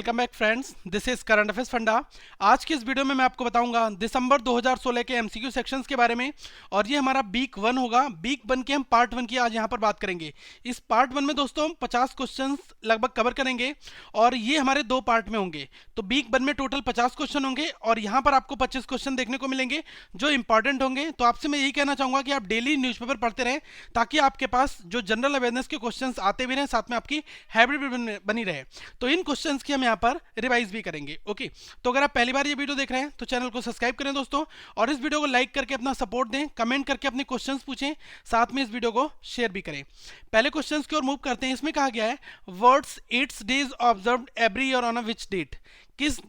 Welcome back friends, this is current affairs funda. आज की इस वीडियो में मैं आपको बताऊंगा दिसंबर 2016 के एमसीक्यू सेक्शंस के बारे में। और ये हमारा वीक 1 होगा। वीक 1 के हम पार्ट 1 की आज यहाँ पर बात करेंगे। इस पार्ट 1 में दोस्तों हम 50 क्वेश्चंस लगभग कवर करेंगे और ये हमारे दो पार्ट में होंगे। तो वीक 1 में टोटल 50 क्वेश्चन होंगे और यहाँ पर आपको 25 क्वेश्चन देखने को मिलेंगे जो इंपॉर्टेंट होंगे। तो आपसे मैं यही कहना चाहूंगा कि आप डेली न्यूज़पेपर पढ़ते रहें ताकि आपके पास जो जनरल अवेयरनेस के क्वेश्चंस आते भी रहें, साथ में आपकी हैबिट भी बनी रहे। तो इन क्वेश्चंस की हम यहाँ पर रिवाइज भी करेंगे। ओके, तो अगर आप पहली बार ये वीडियो देख रहे हैं तो चैनल को सब्सक्राइब करें दोस्तों, और इस वीडियो को लाइक करके अपना सपोर्ट दें, कमेंट करके अपने क्वेश्चंस पूछें, साथ में इस वीडियो को शेयर भी करें। पहले क्वेश्चंस की ओर मूव करते हैं। इसमें कहा गया है words 8 days observed every year on a which date. किस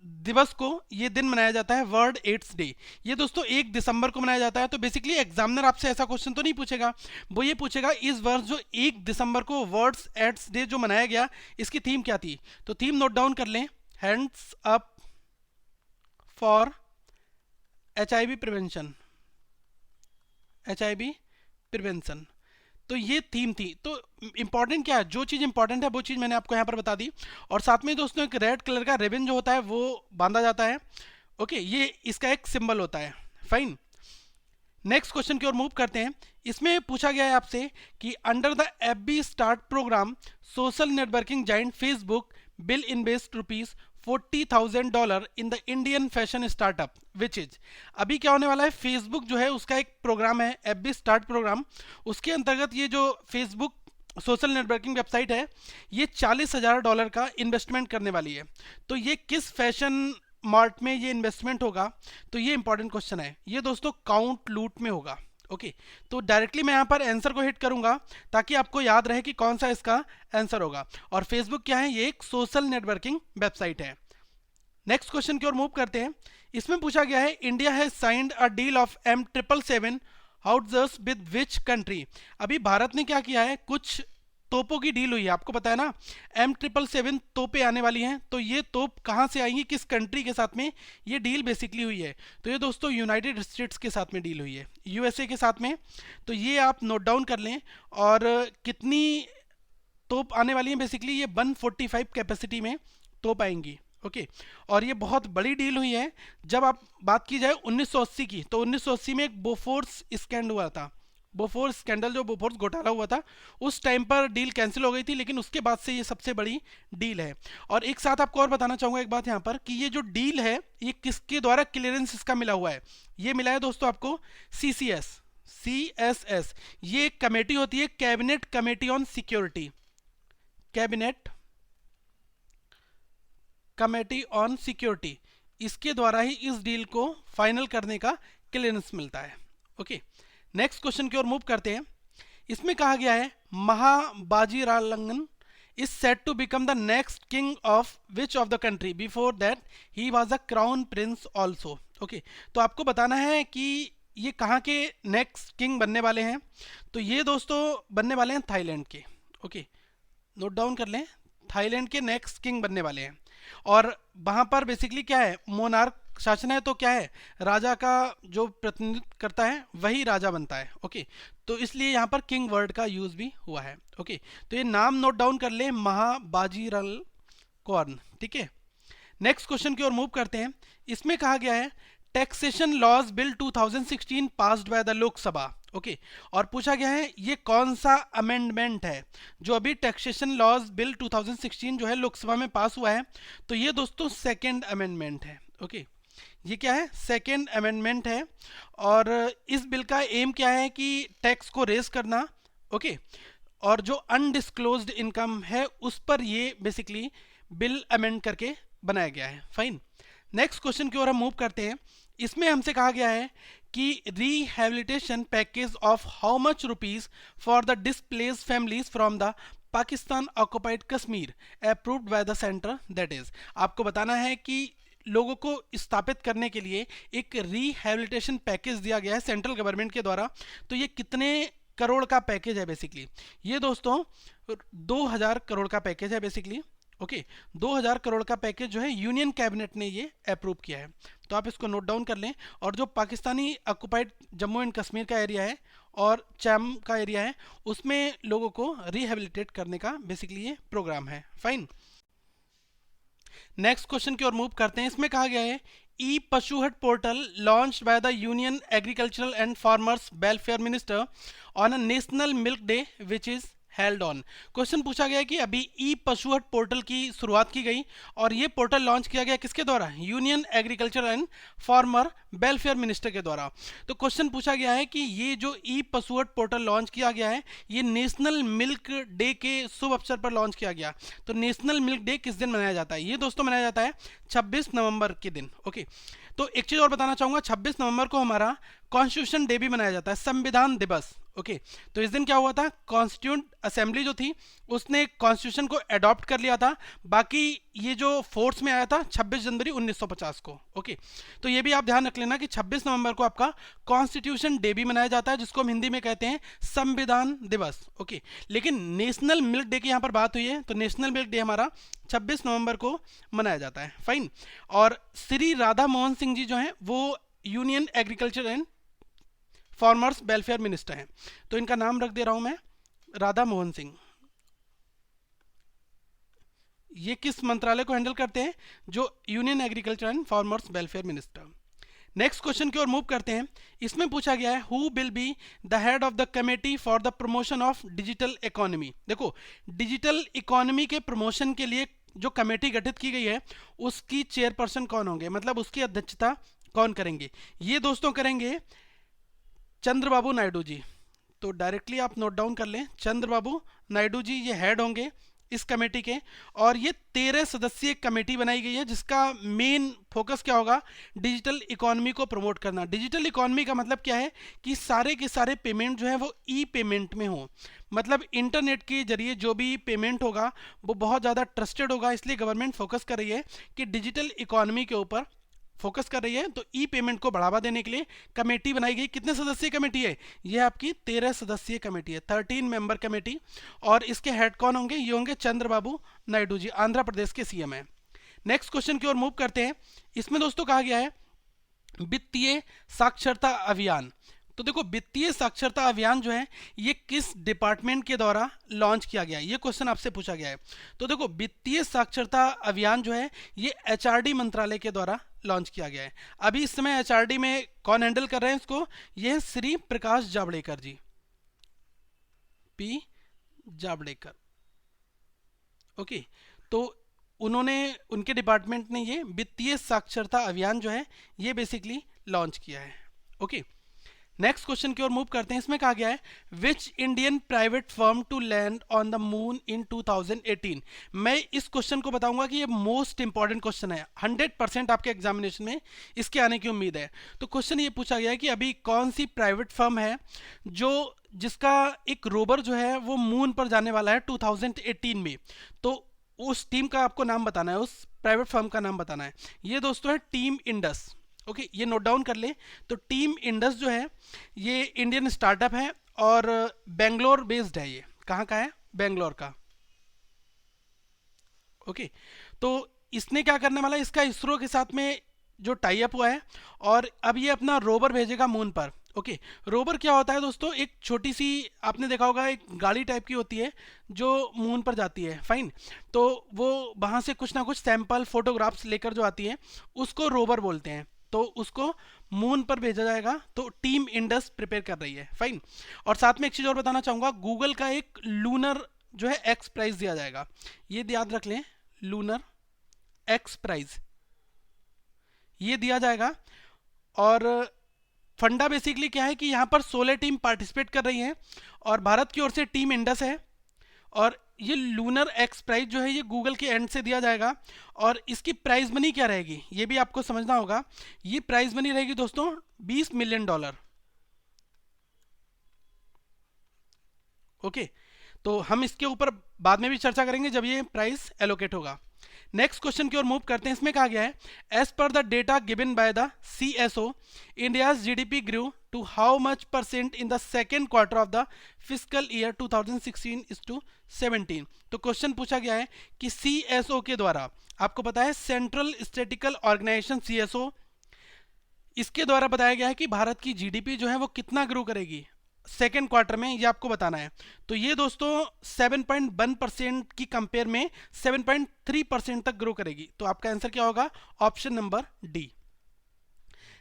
दिवस को ये दिन मनाया जाता है, वर्ल्ड एड्स डे। ये दोस्तों 1 दिसंबर को मनाया जाता है। तो बेसिकली एग्जामिनर आपसे ऐसा क्वेश्चन तो नहीं पूछेगा, वो ये पूछेगा इस वर्ष जो 1 दिसंबर को वर्ल्ड एड्स डे जो मनाया गया, इसकी थीम क्या थी। तो थीम नोट डाउन कर लें, hands up for HIV prevention. HIV prevention, तो ये थीम थी। तो इंपॉर्टेंट क्या है, जो चीज़ इंपॉर्टेंट है वो चीज़ मैंने आपको यहाँ पर बता दी। और साथ में दोस्तों एक रेड कलर का रिबन जो होता है वो बांधा जाता है। ओके, ये इसका एक सिंबल होता है। फाइन, नेक्स्ट क्वेश्चन की ओर मूव करते हैं। इसमें पूछा गया है आपसे कि under the FB start programme social networking giant Facebook bill invest rupees $40,000 in the Indian fashion startup which is. अभी क्या होने वाला है, फेसबुक जो है उसका एक प्रोग्राम है FB स्टार्ट प्रोग्राम। उसके अंतर्गत ये जो फेसबुक सोशल नेटवर्किंग वेबसाइट है ये $40,000 का इन्वेस्टमेंट करने वाली है। तो ये किस फैशन मार्ट में ये इन्वेस्टमेंट होगा, तो ये इंपॉर्टेंट क्वेश्चन है। ये दोस्तों काउंट लूट में होगा। ओके, तो डायरेक्टली मैं यहाँ पर आंसर को हिट करूंगा ताकि आपको याद रहे कि कौन सा इसका आंसर होगा। और फेसबुक क्या है, ये एक सोशल नेटवर्किंग वेबसाइट है। नेक्स्ट क्वेश्चन की ओर मूव करते हैं। इसमें पूछा गया है India has signed a deal of M777 howitzers with which country. अभी भारत ने क्या किया है, कुछ तोपों की डील हुई है। आपको पता है ना, M777 तोपें आने वाली हैं। तो ये तोप कहाँ से आएंगी, किस कंट्री के साथ में ये डील बेसिकली हुई है। तो ये दोस्तों यूनाइटेड स्टेट्स के साथ में डील हुई है, USA के साथ में। तो ये आप नोट डाउन कर लें। और कितनी तोप आने वाली है, बेसिकली ये 145 कैपेसिटी में तोप आएंगी। ओके, और ये बहुत बड़ी डील हुई है। जब आप बात की जाए 1980 की, तो 1980 में एक बोफोर्स स्कैंडल हुआ था। बोफोर्स स्कैंडल, जो बोफोर्स घोटाला हुआ था, उस टाइम पर डील कैंसिल हो गई थी, लेकिन उसके बाद से ये सबसे बड़ी डील है। और एक साथ आपको और बताना चाहूंगा एक बात यहाँ पर कि ये जो डील है ये किसके द्वारा क्लियरेंस इसका मिला हुआ है। ये मिला है दोस्तों आपको CSS। ये एक कमेटी होती है, cabinet committee on security. Cabinet committee on security, इसके द्वारा ही इस डील को फाइनल करने का क्लियरेंस मिलता है। ओके, नेक्स्ट क्वेश्चन की ओर मूव करते हैं। इसमें कहा गया है Maha Vajiralongkorn is set to become the next king of which of the country, before that he was a crown prince also. Okay, तो आपको बताना है कि ये कहाँ के नेक्स्ट किंग बनने वाले हैं। तो ये दोस्तों बनने वाले हैं थाईलैंड के। ओके, नोट डाउन कर लें, थाईलैंड के नेक्स्ट किंग बनने वाले हैं। और वहां पर बेसिकली क्या है, मोनार्क शासन है। तो क्या है, राजा का जो प्रतिनिधित्व करता है वही राजा बनता है। ओके, तो इसलिए यहाँ पर किंग वर्ड का यूज भी हुआ है। ओके, तो ये नाम नोट डाउन कर ले, महाबाजीराल कौन। ठीक है, नेक्स्ट क्वेश्चन की ओर मूव करते हैं। इसमें कहा गया है taxation laws bill 2016 passed by the Lok Sabha. Okay, और पूछा गया है ये कौन सा अमेंडमेंट है जो अभी टैक्सेशन लॉज बिल 2016 जो है लोकसभा में पास हुआ है। तो ये दोस्तों सेकेंड अमेंडमेंट है। ओके, ये क्या है, सेकेंड अमेंडमेंट है। और इस बिल का एम क्या है कि टैक्स को रेज करना। ओके, और जो अनडिस्क्लोज्ड इनकम है उस पर ये बेसिकली बिल अमेंड करके बनाया गया है। फाइन, नेक्स्ट क्वेश्चन की ओर हम मूव करते हैं। इसमें हमसे कहा गया है कि rehabilitation package of how much rupees for the displaced families from the Pakistan occupied Kashmir approved by the centre. That is, आपको बताना है कि लोगों को स्थापित करने के लिए एक रिहेबिलिटेशन पैकेज दिया गया है सेंट्रल गवर्नमेंट के द्वारा। तो ये कितने करोड़ का पैकेज है बेसिकली, ये दोस्तों 2000 करोड़ का पैकेज है बेसिकली। ओके, 2000 करोड़ का पैकेज जो है यूनियन कैबिनेट ने ये अप्रूव किया है। तो आप इसको नोट डाउन कर लें। और जो पाकिस्तानी ऑक्युपाइड जम्मू एंड कश्मीर का एरिया है और चैम का एरिया है उसमें लोगों को रिहेबिलिटेट करने का बेसिकली ये प्रोग्राम है। फाइन, नेक्स्ट क्वेश्चन की ओर मूव करते हैं। इसमें कहा गया है e Pashuhaat portal launched by the union agricultural and farmers welfare minister on a national milk day which is held on. Question पूछा गया है कि अभी ई पशुहट पोर्टल की शुरुआत की गई और ये पोर्टल लॉन्च किया गया किसके द्वारा? Union agriculture and farmer welfare minister के द्वारा। तो क्वेश्चन पूछा गया है कि ये जो ई पशुहट पोर्टल लॉन्च किया गया है ये नेशनल मिल्क डे के शुभ अवसर पर लॉन्च किया गया। तो नेशनल मिल्क डे किस दिन मनाया जाता है? ये दोस्तों मनाया जाता है 26 नवंबर के दिन। ओके, तो एक चीज और बताना चाहूंगा, 26 नवंबर को हमारा कॉन्स्टिट्यूशन डे भी मनाया जाता है, संविधान दिवस। ओके, तो इस दिन क्या हुआ था? कॉन्स्टिट्यूंट असेंबली जो थी उसने कॉन्स्टिट्यूशन को अडॉप्ट कर लिया था। बाकी ये जो फोर्स में आया था 26 जनवरी 1950 को। ओके, तो ये भी आप ध्यान रख लेना कि 26 नवंबर को आपका कॉन्स्टिट्यूशन डे भी मनाया जाता है, जिसको हम हिंदी में कहते हैं संविधान दिवस। ओके, लेकिन नेशनल मिल्क डे की यहाँ पर बात हुई है, तो नेशनल मिल्क डे हमारा 26 नवंबर को मनाया जाता है। फाइन। और श्री राधा मोहन सिंह जी जो हैं वो union agriculture and farmers welfare minister हैं, तो इनका नाम रख दे रहा हूं मैं, राधा मोहन सिंह। ये किस मंत्रालय को हैंडल करते हैं? जो union agriculture and farmers welfare minister. Next question की ओर मूव करते हैं। इसमें पूछा गया है who will be the head of the committee for the promotion of digital economy. देखो, डिजिटल इकोनॉमी के प्रमोशन के लिए जो कमेटी गठित की गई है उसकी चेयरपर्सन कौन होंगे, मतलब उसकी अध्यक्षता कौन करेंगे? ये दोस्तों करेंगे चंद्रबाबू नायडू जी। तो डायरेक्टली आप नोट डाउन कर लें, चंद्रबाबू नायडू जी ये हेड होंगे इस कमेटी के। और ये 13 सदस्यीय कमेटी बनाई गई है जिसका मेन फोकस क्या होगा? डिजिटल इकोनॉमी को प्रमोट करना। डिजिटल इकोनॉमी का मतलब क्या है कि सारे के सारे पेमेंट जो है वो ई पेमेंट में हो, मतलब इंटरनेट के जरिए जो भी पेमेंट होगा वो बहुत ज़्यादा ट्रस्टेड होगा। इसलिए गवर्नमेंट फोकस कर रही है कि डिजिटल इकोनॉमी के ऊपर फोकस कर रही है। तो ई पेमेंट को बढ़ावा देने के लिए कमेटी बनाई गई। कितने सदस्यीय कमेटी है? ये आपकी 13 सदस्यीय कमेटी है, 13 मेंबर कमेटी। और इसके हेड कौन होंगे? ये होंगे चंद्रबाबू नायडू जी, आंध्र प्रदेश के सीएम है। नेक्स्ट क्वेश्चन की ओर मूव करते हैं। इसमें दोस्तों कहा गया है वित्तीय साक्षरता अभियान। तो देखो, वित्तीय साक्षरता अभियान जो है ये किस डिपार्टमेंट के द्वारा लॉन्च किया गया है? ये क्वेश्चन आपसे पूछा गया है। तो देखो, वित्तीय साक्षरता अभियान जो है ये एचआरडी मंत्रालय के द्वारा लॉन्च किया गया है। अभी इस समय एचआरडी में कौन हैंडल कर रहे हैं इसको? ये है श्री प्रकाश जावड़ेकर जी, पी जावड़ेकर। ओके, तो उन्होंने, उनके डिपार्टमेंट ने ये वित्तीय साक्षरता अभियान जो है ये बेसिकली लॉन्च किया है। ओके, नेक्स्ट क्वेश्चन की ओर मूव करते हैं। इसमें कहा गया है which Indian private firm to land on the moon in 2018। मैं इस क्वेश्चन को बताऊंगा कि ये मोस्ट इंपॉर्टेंट क्वेश्चन है, 100% आपके एग्जामिनेशन में इसके आने की उम्मीद है। तो क्वेश्चन ये पूछा गया है कि अभी कौन सी प्राइवेट फर्म है जो जिसका एक रोवर जो है वो मून पर जाने वाला है 2018 में। तो उस टीम का आपको नाम बताना है, उस प्राइवेट फर्म का नाम बताना है। ये दोस्तों है टीम इंडस। ओके, ये नोट डाउन कर ले। तो टीम इंडस जो है ये इंडियन स्टार्टअप है और बेंगलोर बेस्ड है। ये कहाँ का है? बेंगलोर का। ओके, तो इसने क्या करने वाला है? इसका इसरो के साथ में जो टाई अप हुआ है और अब ये अपना रोवर भेजेगा मून पर। ओके, रोवर क्या होता है दोस्तों? एक छोटी सी, आपने देखा होगा एक गाड़ी टाइप की होती है जो मून पर जाती है। फाइन, तो वो वहाँ से कुछ ना कुछ सैंपल फोटोग्राफ्स लेकर जो आती है उसको रोवर बोलते हैं। तो उसको मून पर भेजा जाएगा। तो टीम इंडस प्रिपेयर कर रही है। फाइन, और साथ में एक चीज और बताना चाहूंगा, गूगल का एक लूनर जो है एक्स प्राइज दिया जाएगा, ये याद रख लें, लूनर एक्स प्राइज ये दिया जाएगा। और फंडा बेसिकली क्या है कि यहाँ पर 16 टीम पार्टिसिपेट कर रही हैं और भारत की ओर से टीम इंडस है। और ये लूनर एक्स प्राइज जो है ये गूगल के एंड से दिया जाएगा। और इसकी प्राइज मनी क्या रहेगी ये भी आपको समझना होगा। ये प्राइज मनी रहेगी दोस्तों $20 मिलियन। ओके, तो हम इसके ऊपर बाद में भी चर्चा करेंगे जब ये प्राइस एलोकेट होगा। नेक्स्ट क्वेश्चन की ओर मूव करते हैं। इसमें कहा गया है as per the data given by the CSO India's GDP grew to how much % in the second quarter of the physical year 2016-17। तो क्वेश्चन पूछा गया है कि CSO के द्वारा, आपको पता है सेंट्रल स्टैटिस्टिकल ऑर्गेनाइजेशन CSO, इसके द्वारा बताया गया है कि भारत की GDP जो है वो कितना ग्रो करेगी सेकेंड क्वार्टर में, ये आपको बताना है। तो ये दोस्तों 7.1% की कंपेयर में 7.3% तक ग्रो करेगी। तो आपका आंसर क्या होगा? Option number D.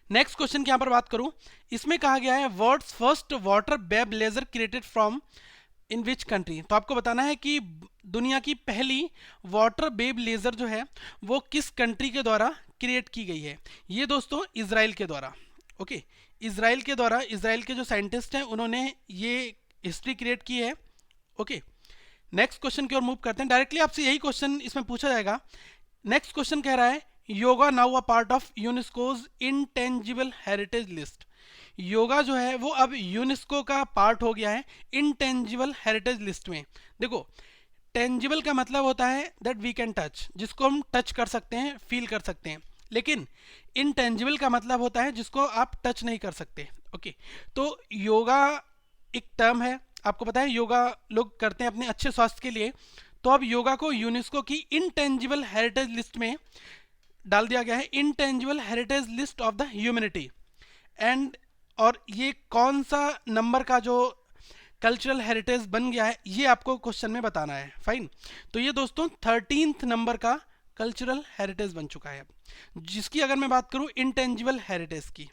Next question की यहां पर बात करूं, इसमें कहा गया है world's first water web laser created from in which country. तो आपको बताना है कि दुनिया की पहली वाटर वेब लेजर जो है वो किस कंट्री के द्वारा क्रिएट की गई है। ये दोस्तों इजराइल के द्वारा। ओके, इजराइल के द्वारा, इजराइल के जो साइंटिस्ट हैं उन्होंने ये हिस्ट्री क्रिएट की है। ओके, नेक्स्ट क्वेश्चन की ओर मूव करते हैं। डायरेक्टली आपसे यही क्वेश्चन इसमें पूछा जाएगा। नेक्स्ट क्वेश्चन कह रहा है yoga now a part of UNESCO's intangible heritage list. Yoga जो है वो अब यूनेस्को का पार्ट हो गया है इंटेंजिबल हेरिटेज लिस्ट में। देखो, टेंजिबल का मतलब होता है दैट वी कैन टच, जिसको हम टच कर सकते हैं, फील कर सकते हैं। लेकिन इनटेंजिबल का मतलब होता है जिसको आप टच नहीं कर सकते। ओके, तो योगा एक टर्म है, आपको पता है योगा लोग करते हैं अपने अच्छे स्वास्थ्य के लिए। तो अब योगा को यूनेस्को की इंटेंजिबल हेरिटेज लिस्ट में डाल दिया गया है, intangible heritage list of the humanity. And और ये कौन सा नंबर का जो कल्चरल हेरिटेज बन गया है ये आपको क्वेश्चन में बताना है। फाइन, तो ये दोस्तों 13th नंबर का कल्चरल हेरिटेज बन चुका है, जिसकी अगर मैं बात करूं इंटेंजिबल हेरिटेज की।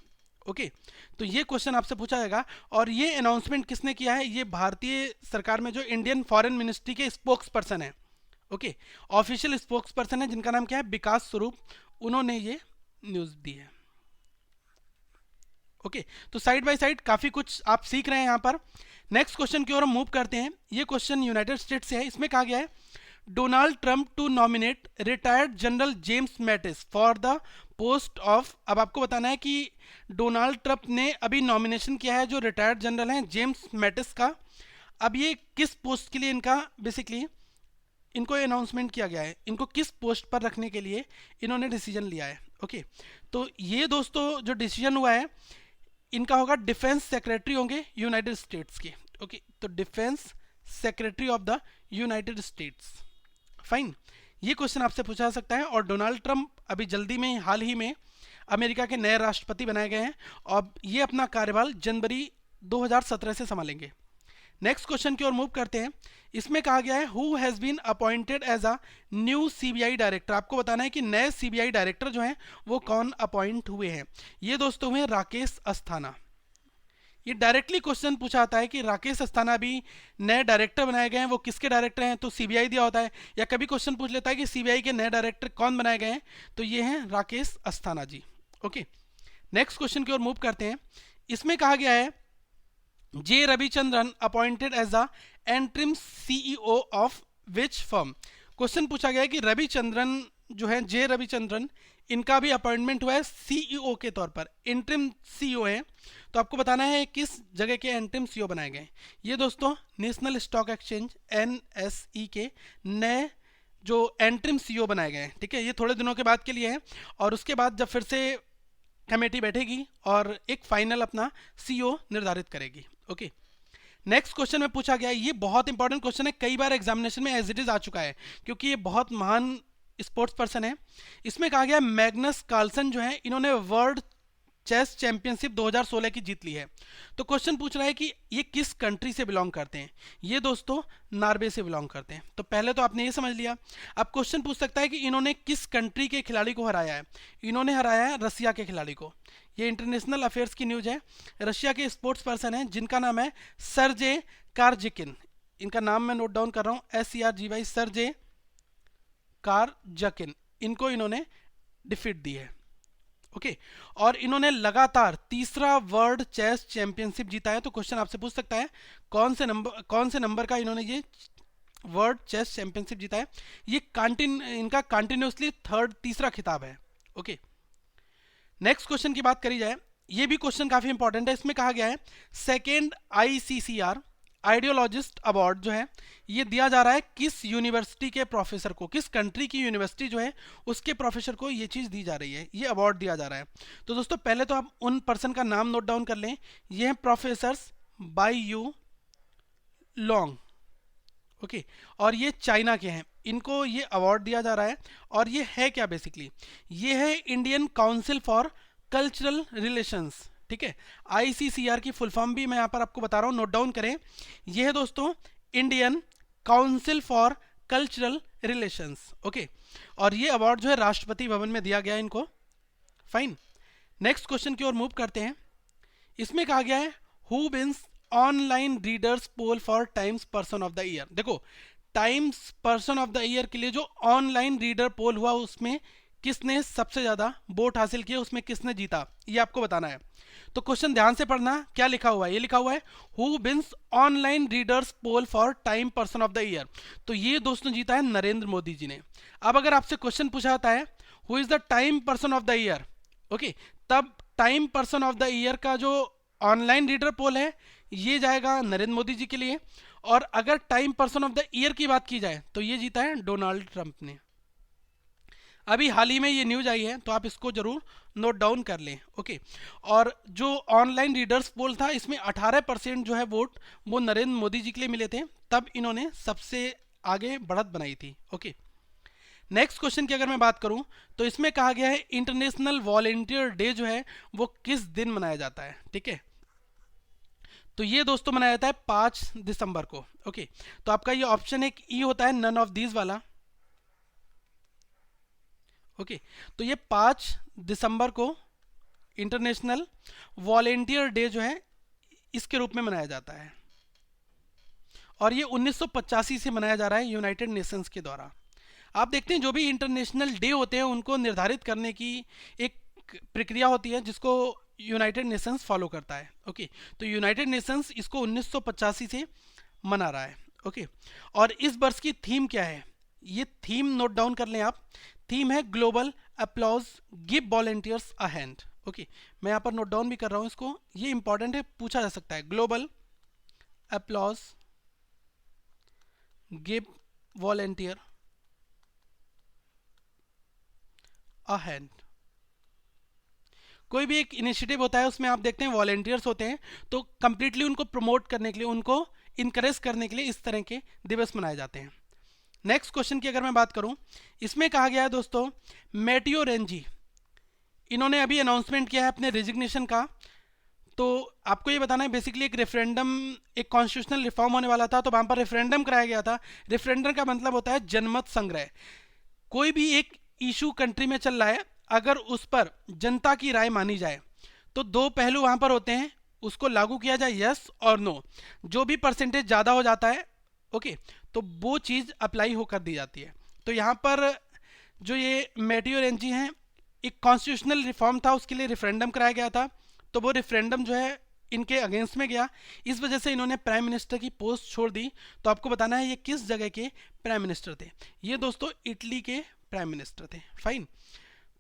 ओके, तो ये क्वेश्चन आपसे पूछा जाएगा। और ये अनाउंसमेंट किसने किया है? ये भारतीय सरकार में जो इंडियन फॉरेन मिनिस्ट्री के स्पोक्स पर्सन है। ओके, ऑफिशियल स्पोक्स पर्सन है जिनका नाम क्या है? विकास स्वरूप। उन्होंने ये न्यूज दी है। ओके, तो साइड बाय साइड काफी कुछ आप सीख रहे हैं यहाँ पर। नेक्स्ट क्वेश्चन की ओर हम मूव करते हैं। ये क्वेश्चन यूनाइटेड स्टेट्स से है। इसमें कहा गया है Donald Trump to nominate retired general James Mattis for the post of. अब आपको बताना है कि डोनाल्ड ट्रंप ने अभी नॉमिनेशन किया है जो रिटायर्ड जनरल हैं जेम्स मैटिस का। अब ये किस पोस्ट के लिए इनका बेसिकली इनको अनाउंसमेंट किया गया है, इनको किस पोस्ट पर रखने के लिए इन्होंने डिसीजन लिया है। ओके, तो ये दोस्तों जो डिसीजन हुआ है इनका होगा डिफेंस सेक्रेटरी होंगे यूनाइटेड स्टेट्स के। ओके, तो defence secretary of the United states. Fine, ये क्वेश्चन आपसे पूछा जा सकता है। और डोनाल्ड ट्रंप अभी जल्दी में, हाल ही में अमेरिका के नए राष्ट्रपति बनाए गए हैं और ये अपना कार्यकाल जनवरी 2017 से संभालेंगे। नेक्स्ट क्वेश्चन की ओर मूव करते हैं। इसमें कहा गया है who has been appointed as a new CBI director. आपको बताना है कि नए सीबीआई डायरेक्टर जो हैं वो कौन अपॉइंट हुए हैं। ये दोस्तों हुए राकेश अस्थाना। ये डायरेक्टली क्वेश्चन पूछा आता है कि राकेश अस्थाना अभी नए डायरेक्टर बनाए गए हैं, वो किसके डायरेक्टर हैं? तो सीबीआई दिया होता है। या कभी क्वेश्चन पूछ लेता है कि सीबीआई के नए डायरेक्टर कौन बनाए गए हैं, तो ये हैं Rakesh Asthana ji. Okay, next question की ओर मूव करते हैं। इसमें कहा गया है J Ravichandran appointed as a interim CEO of which firm. Question पूछा गया है कि रविचंद्रन जो है, जे रविचंद्रन, इनका भी अपॉइंटमेंट हुआ है सीईओ के तौर पर, इंट्रिम सीईओ है। तो आपको बताना है किस जगह के एंट्रिम सीईओ बनाए गए। ये दोस्तों नेशनल स्टॉक एक्सचेंज एनएसई के नए जो एंट्रिम सीईओ बनाए गए हैं। ठीक है, ये थोड़े दिनों के बाद के लिए है और उसके बाद जब फिर से कमेटी बैठेगी और एक फाइनल अपना सीईओ निर्धारित करेगी। ओके, नेक्स्ट क्वेश्चन में पूछा गया है, ये बहुत इंपॉर्टेंट क्वेश्चन है, कई बार एग्जामिनेशन में एज इट इज आ चुका है क्योंकि ये बहुत महान स्पोर्ट्स पर्सन है। इसमें कहा गया मैग्नस कार्लसन जो है इन्होंने वर्ल्ड चेस चैंपियनशिप 2016 की जीत ली है। तो क्वेश्चन पूछ रहा है कि ये किस कंट्री से बिलोंग करते हैं। ये दोस्तों नॉर्वे से बिलोंग करते हैं। तो पहले तो आपने ये समझ लिया। अब क्वेश्चन पूछ सकता है कि इन्होंने किस कंट्री के खिलाड़ी को हराया है। इन्होंने हराया है रसिया के खिलाड़ी को। ये इंटरनेशनल अफेयर्स की न्यूज है। रशिया के स्पोर्ट्स पर्सन है जिनका नाम है सर्जे कारजिकिन। इनका नाम मैं नोट डाउन कर रहा हूँ, SERGY, सर्जे कारजकिन। इनको इन्होंने डिफीट दी है। ओके, और इन्होंने लगातार तीसरा वर्ल्ड चेस चैंपियनशिप जीता है। तो क्वेश्चन आपसे पूछ सकता है कौन से नंबर का इन्होंने ये वर्ल्ड चेस चैंपियनशिप जीता है। ये इनका कंटिन्यूसली तीसरा खिताब है। ओके, नेक्स्ट क्वेश्चन की बात करी जाए, ये भी क्वेश्चन काफी इंपॉर्टेंट है। इसमें कहा गया है सेकेंड ICCR आइडियोलॉजिस्ट अवार्ड जो है ये दिया जा रहा है किस यूनिवर्सिटी के प्रोफेसर को, किस कंट्री की यूनिवर्सिटी जो है उसके प्रोफेसर को ये चीज़ दी जा रही है, ये अवार्ड दिया जा रहा है। तो दोस्तों पहले तो आप उन पर्सन का नाम नोट डाउन कर लें। ये हैं professors by you long. Okay, और ये चाइना के हैं, इनको ये अवार्ड दिया जा रहा है। और ये है क्या बेसिकली, ये है Indian council for cultural relations. ठीक है। ICCR की फुल फॉर्म भी मैं यहाँ पर आपको बता रहा हूँ, नोट डाउन करें। ये है दोस्तों Indian council for cultural relations, okay. और ये अवार्ड जो है राष्ट्रपति भवन में दिया गया है इनको, फाइन। नेक्स्ट क्वेश्चन की ओर मूव करते हैं। इसमें कहा गया है who wins online readers poll for Time's person of the year. देखो Time's person of the year के लिए जो ऑनलाइन रीडर पोल हुआ उसमें किसने सबसे ज्यादा वोट हासिल किए, उसमें किसने जीता, ये आपको बताना है। तो क्वेश्चन ध्यान से पढ़ना, क्या लिखा हुआ है, ये लिखा हुआ है who wins online readers poll for Time person of the year. तो ये दोस्तों जीता है नरेंद्र मोदी जी ने। अब अगर आपसे क्वेश्चन पूछा जाता है who is the Time person of the year, okay, तब Time person of the year का जो ऑनलाइन रीडर पोल है ये जाएगा नरेंद्र मोदी जी के लिए। और अगर time person of the year की बात की जाए तो ये जीता है डोनाल्ड ट्रंप ने। अभी हाल ही में ये न्यूज आई है तो आप इसको जरूर नोट डाउन कर लें, ओके। और जो ऑनलाइन रीडर्स पोल था इसमें 18% जो है वोट वो नरेंद्र मोदी जी के लिए मिले थे, तब इन्होंने सबसे आगे बढ़त बनाई थी, ओके। नेक्स्ट क्वेश्चन की अगर मैं बात करूं तो इसमें कहा गया है इंटरनेशनल वॉलेंटियर डे जो है वो किस दिन मनाया जाता है, ठीक है। तो ये दोस्तों मनाया जाता है 5 दिसंबर को, ओके। तो आपका ये ऑप्शन एक ई होता है, नन ऑफ दीज वाला, ओके। तो ये 5 दिसंबर को इंटरनेशनल वॉलेंटियर डे जो है इसके रूप में मनाया जाता है। और ये 1985 से मनाया जा रहा है यूनाइटेड नेशंस के द्वारा। आप देखते हैं जो भी इंटरनेशनल डे होते हैं उनको निर्धारित करने की एक प्रक्रिया होती है जिसको यूनाइटेड नेशंस फॉलो करता है, ओके। तो यूनाइटेड नेशंस इसको 1985 से मना रहा है, ओके। और इस वर्ष की थीम क्या है, ये थीम नोट डाउन कर लें आप। थीम है global applause give volunteers a hand, okay. मैं यहाँ पर नोट डाउन भी कर रहा हूँ इसको, ये इंपॉर्टेंट है, पूछा जा सकता है। Global applause give volunteer a hand. कोई भी एक इनिशिएटिव होता है उसमें आप देखते हैं वॉलेंटियर्स होते हैं, तो कंप्लीटली उनको प्रमोट करने के लिए, उनको इनकरेज करने के लिए इस तरह के दिवस मनाए जाते हैं। नेक्स्ट क्वेश्चन की अगर मैं बात करूं, इसमें कहा गया है दोस्तों मैटियो रेंजी, इन्होंने अभी अनाउंसमेंट किया है अपने रेजिग्नेशन का। तो आपको ये बताना है बेसिकली एक रेफरेंडम, एक कॉन्स्टिट्यूशनल रिफॉर्म होने वाला था तो वहां पर रेफरेंडम कराया गया था। रेफरेंडम का मतलब होता है जनमत संग्रह। कोई भी एक इशू कंट्री में चल रहा है, अगर उस पर जनता की राय मानी जाए तो दो पहलू वहां पर होते हैं, उसको लागू किया जाए यस और नो। जो भी परसेंटेज ज्यादा हो जाता है, ओके, तो वो चीज अप्लाई होकर दी जाती है। तो यहाँ पर जो ये मैटियो रेंजी हैं, एक कॉन्स्टिट्यूशनल रिफॉर्म था उसके लिए रेफरेंडम कराया गया था, तो वो रेफरेंडम जो है इनके अगेंस्ट में गया, इस वजह से इन्होंने प्राइम मिनिस्टर की पोस्ट छोड़ दी। तो आपको बताना है ये किस जगह के प्राइम मिनिस्टर थे, ये दोस्तों इटली के प्राइम मिनिस्टर थे, फाइन।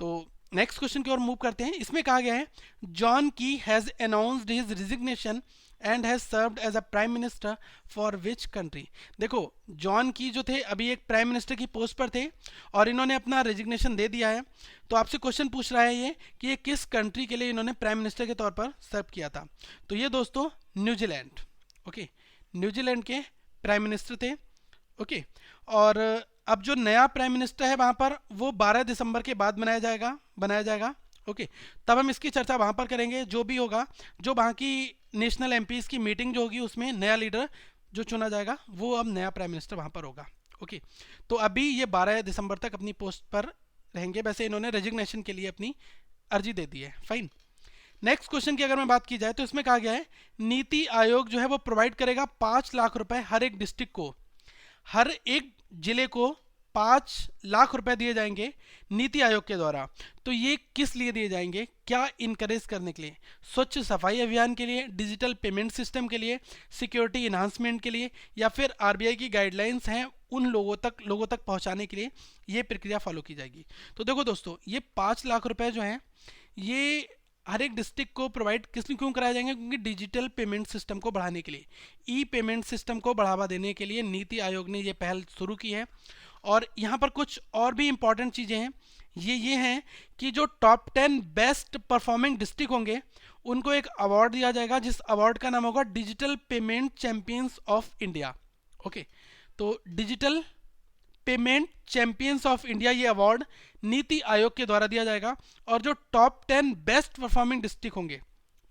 तो नेक्स्ट क्वेश्चन की ओर मूव करते हैं। इसमें कहा गया है John Key has announced his resignation and has served as a prime minister for which country. देखो जॉन की जो थे अभी एक प्राइम मिनिस्टर की पोस्ट पर थे और इन्होंने अपना रेजिग्नेशन दे दिया है। तो आपसे क्वेश्चन पूछ रहा है ये कि ये किस कंट्री के लिए इन्होंने प्राइम मिनिस्टर के तौर पर सर्व किया था। तो ये दोस्तों न्यूजीलैंड, ओके, न्यूजीलैंड के प्राइम मिनिस्टर थे, ओके। और अब जो नया प्राइम मिनिस्टर है वहां पर वो 12 दिसंबर के बाद बनाया जाएगा, ओके। तब हम इसकी चर्चा वहां पर करेंगे। जो भी होगा, जो वहां की नेशनल एमपीज की मीटिंग जो होगी उसमें नया लीडर जो चुना जाएगा वो अब नया प्राइम मिनिस्टर वहां पर होगा, ओके। तो अभी ये 12 दिसंबर तक अपनी पोस्ट पर रहेंगे। वैसे इन्होंने रेजिग्नेशन के लिए अपनी अर्जी दे दी है, फाइन। नेक्स्ट क्वेश्चन की अगर मैं बात की जाए तो इसमें कहा गया है नीति आयोग जो है वो प्रोवाइड करेगा 5 लाख रुपए हर एक डिस्ट्रिक्ट को, हर एक जिले को 5 लाख रुपए दिए जाएंगे नीति आयोग के द्वारा। तो ये किस लिए दिए जाएंगे, क्या इनकरेज करने के लिए, स्वच्छ सफाई अभियान के लिए, डिजिटल पेमेंट सिस्टम के लिए, सिक्योरिटी इन्हांसमेंट के लिए, या फिर आरबीआई की गाइडलाइंस हैं उन लोगों तक पहुंचाने के लिए ये प्रक्रिया फॉलो की जाएगी। तो देखो दोस्तों ये 5 लाख रुपए जो हैं ये हर एक डिस्ट्रिक्ट को प्रोवाइड क्यों कराए जाएंगे, क्योंकि डिजिटल पेमेंट सिस्टम को बढ़ाने के लिए, ई पेमेंट सिस्टम को बढ़ावा देने के लिए नीति आयोग ने ये पहल शुरू की है। और यहाँ पर कुछ और भी इंपॉर्टेंट चीज़ें हैं, ये हैं कि जो टॉप 10 बेस्ट परफॉर्मिंग डिस्ट्रिक्ट होंगे उनको एक अवार्ड दिया जाएगा, जिस अवार्ड का नाम होगा digital payment champions of India, okay. तो digital payment champions of India ये अवार्ड नीति आयोग के द्वारा दिया जाएगा। और जो टॉप 10 बेस्ट परफॉर्मिंग डिस्ट्रिक्ट होंगे,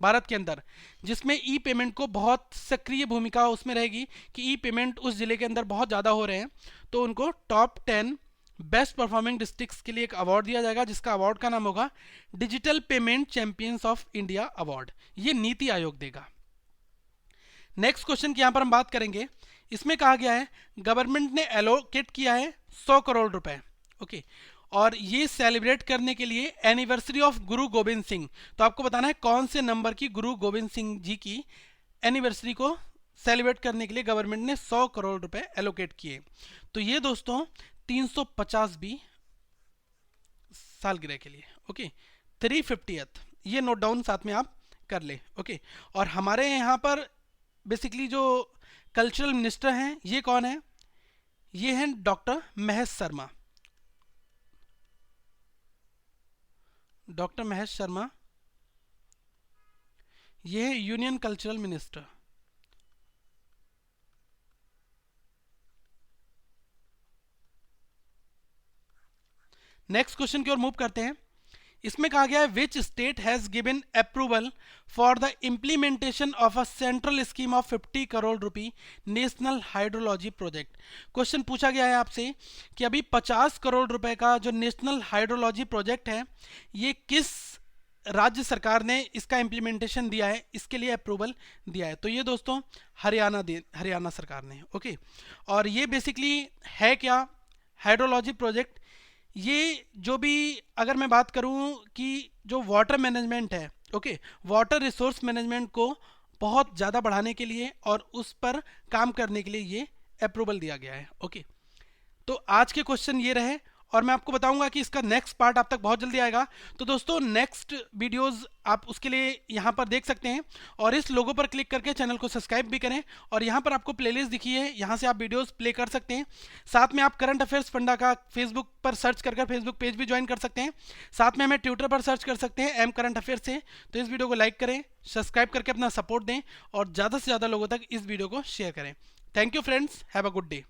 भारत के अंदर, जिसमें ई पेमेंट को बहुत सक्रिय भूमिका उसमें रहेगी कि ई पेमेंट उस जिले के अंदर बहुत ज़्यादा हो रहे हैं, तो उनको टॉप 10 बेस्ट परफॉर्मिंग डिस्ट्रिक्ट्स के लिए एक अवार्ड दिया जाएगा, जिसका अवार्ड का नाम होगा digital payment champions of India award. ये नीति आयोग देगा। नेक्स्ट क्वेश्चन की यहां पर हम बात करेंगे। इसमें कहा गया है गवर्नमेंट ने एलोकेट किया है 100 करोड़ रुपए, ओके, और ये सेलिब्रेट करने के लिए एनिवर्सरी ऑफ गुरु गोविंद सिंह। तो आपको बताना है कौन से नंबर की गुरु गोविंद सिंह जी की एनिवर्सरी को सेलिब्रेट करने के लिए गवर्नमेंट ने 100 करोड़ रुपए एलोकेट किए। तो ये दोस्तों 350वीं सालगिरह के लिए, ओके, 350th, ये नोट डाउन साथ में आप कर ले, ओके। और हमारे यहाँ पर बेसिकली जो कल्चरल मिनिस्टर हैं ये कौन है? ये हैं डॉक्टर महेश शर्मा। डॉक्टर महेश शर्मा ये है union cultural minister. Next question की ओर मूव करते हैं। इसमें कहा गया है which state has given approval for the implementation of a central scheme of 50 crore rupee national hydrology project. Question पूछा गया है आपसे कि अभी 50 करोड़ रुपए का जो नेशनल हाइड्रोलॉजी प्रोजेक्ट है, ये किस राज्य सरकार ने इसका इम्प्लीमेंटेशन दिया है, इसके लिए अप्रूवल दिया है? तो ये दोस्तों हरियाणा सरकार ने, ओके। और ये बेसिकली है क्या? हाइड्रोलॉजी प्रोजेक्ट, ये जो भी अगर मैं बात करूं कि जो वाटर मैनेजमेंट है, ओके, वाटर रिसोर्स मैनेजमेंट को बहुत ज़्यादा बढ़ाने के लिए और उस पर काम करने के लिए ये अप्रूवल दिया गया है, ओके। तो आज के क्वेश्चन ये रहे और मैं आपको बताऊंगा कि इसका नेक्स्ट पार्ट आप तक बहुत जल्दी आएगा। तो दोस्तों नेक्स्ट वीडियोस आप उसके लिए यहाँ पर देख सकते हैं और इस लोगो पर क्लिक करके चैनल को सब्सक्राइब भी करें। और यहाँ पर आपको प्लेलिस्ट दिखी है, यहाँ से आप वीडियोस प्ले कर सकते हैं। साथ में आप करंट अफेयर्स फंडा का फेसबुक पर सर्च कर फेसबुक पेज भी ज्वाइन कर सकते हैं। साथ में हमें ट्विटर पर सर्च कर सकते हैं एम करंट अफेयर से। तो इस वीडियो को लाइक करें, सब्सक्राइब करके अपना सपोर्ट दें और ज़्यादा से ज़्यादा लोगों तक इस वीडियो को शेयर करें। Thank you friends, have a good day.